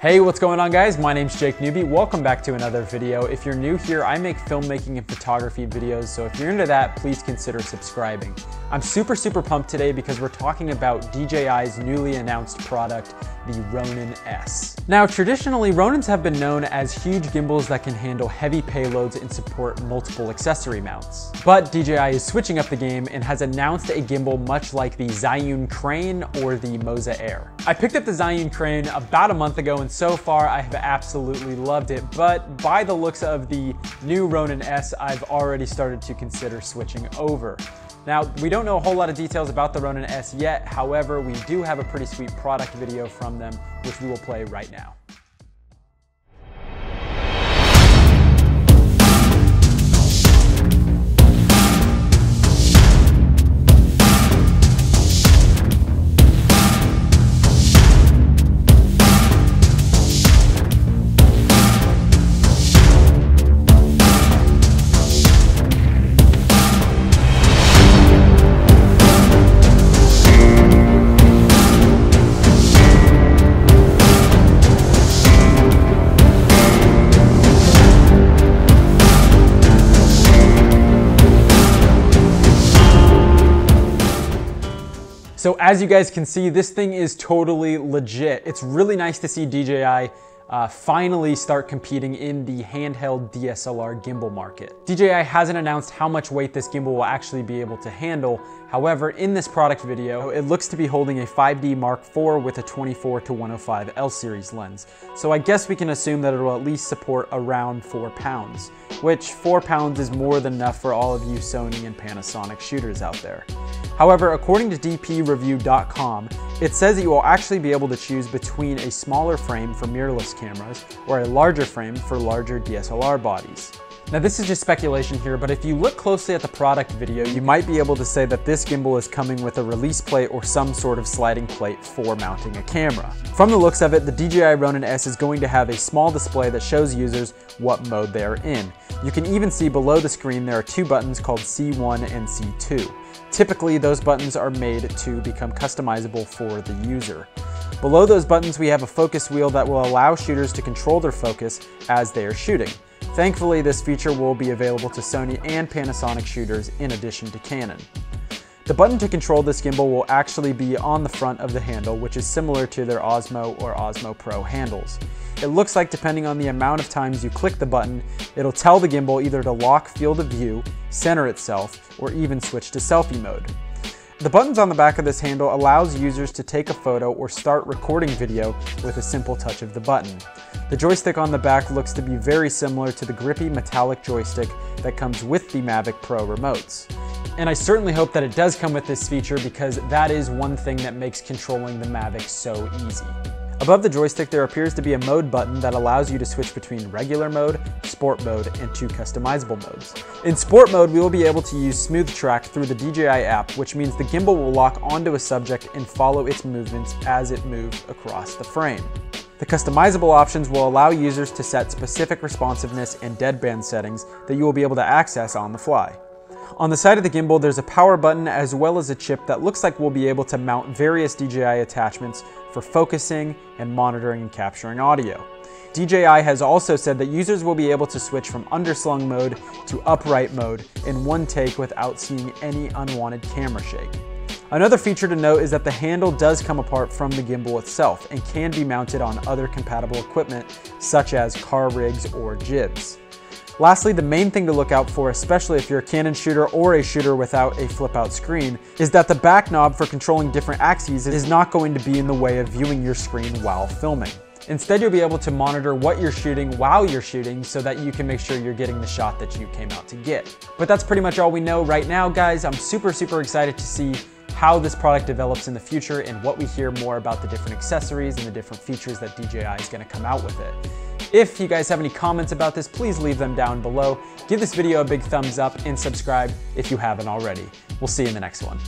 Hey, what's going on guys? My name's Jake Newby. Welcome back to another video. If you're new here, I make filmmaking and photography videos, so if you're into that, please consider subscribing. I'm super pumped today because we're talking about DJI's newly announced product, the Ronin S. Now, traditionally, Ronins have been known as huge gimbals that can handle heavy payloads and support multiple accessory mounts. But DJI is switching up the game and has announced a gimbal much like the Zhiyun Crane or the Moza Air. I picked up the Zhiyun Crane about a month ago, and so far I have absolutely loved it, but by the looks of the new Ronin S, I've already started to consider switching over. Now, we don't know a whole lot of details about the Ronin S yet, however, we do have a pretty sweet product video from them, which we will play right now. So as you guys can see, this thing is totally legit. It's really nice to see DJI finally start competing in the handheld DSLR gimbal market. DJI hasn't announced how much weight this gimbal will actually be able to handle. However, in this product video, it looks to be holding a 5D Mark IV with a 24-105 L series lens. So I guess we can assume that it will at least support around 4 pounds, which 4 pounds is more than enough for all of you Sony and Panasonic shooters out there. However, according to dpreview.com, it says that you will actually be able to choose between a smaller frame for mirrorless cameras or a larger frame for larger DSLR bodies. Now this is just speculation here, but if you look closely at the product video, you might be able to say that this gimbal is coming with a release plate or some sort of sliding plate for mounting a camera. From the looks of it, the DJI Ronin S is going to have a small display that shows users what mode they are in. You can even see below the screen there are 2 buttons called C1 and C2. Typically, those buttons are made to become customizable for the user. Below those buttons, we have a focus wheel that will allow shooters to control their focus as they are shooting. Thankfully, this feature will be available to Sony and Panasonic shooters in addition to Canon. The button to control this gimbal will actually be on the front of the handle, which is similar to their Osmo or Osmo Pro handles. It looks like depending on the amount of times you click the button, it'll tell the gimbal either to lock field of view, center itself, or even switch to selfie mode. The buttons on the back of this handle allows users to take a photo or start recording video with a simple touch of the button. The joystick on the back looks to be very similar to the grippy metallic joystick that comes with the Mavic Pro remotes. And I certainly hope that it does come with this feature because that is one thing that makes controlling the Mavic so easy. Above the joystick, there appears to be a mode button that allows you to switch between regular mode, sport mode, and 2 customizable modes. In sport mode, we will be able to use smooth track through the DJI app, which means the gimbal will lock onto a subject and follow its movements as it moves across the frame. The customizable options will allow users to set specific responsiveness and deadband settings that you will be able to access on the fly. On the side of the gimbal, there's a power button as well as a chip that looks like we'll be able to mount various DJI attachments for focusing and monitoring and capturing audio. DJI has also said that users will be able to switch from underslung mode to upright mode in one take without seeing any unwanted camera shake. Another feature to note is that the handle does come apart from the gimbal itself and can be mounted on other compatible equipment such as car rigs or jibs. Lastly, the main thing to look out for, especially if you're a Canon shooter or a shooter without a flip-out screen, is that the back knob for controlling different axes is not going to be in the way of viewing your screen while filming. Instead, you'll be able to monitor what you're shooting while you're shooting so that you can make sure you're getting the shot that you came out to get. But that's pretty much all we know right now, guys. I'm super excited to see how this product develops in the future and what we hear more about the different accessories and the different features that DJI is going to come out with it. If you guys have any comments about this, please leave them down below. Give this video a big thumbs up and subscribe if you haven't already. We'll see you in the next one.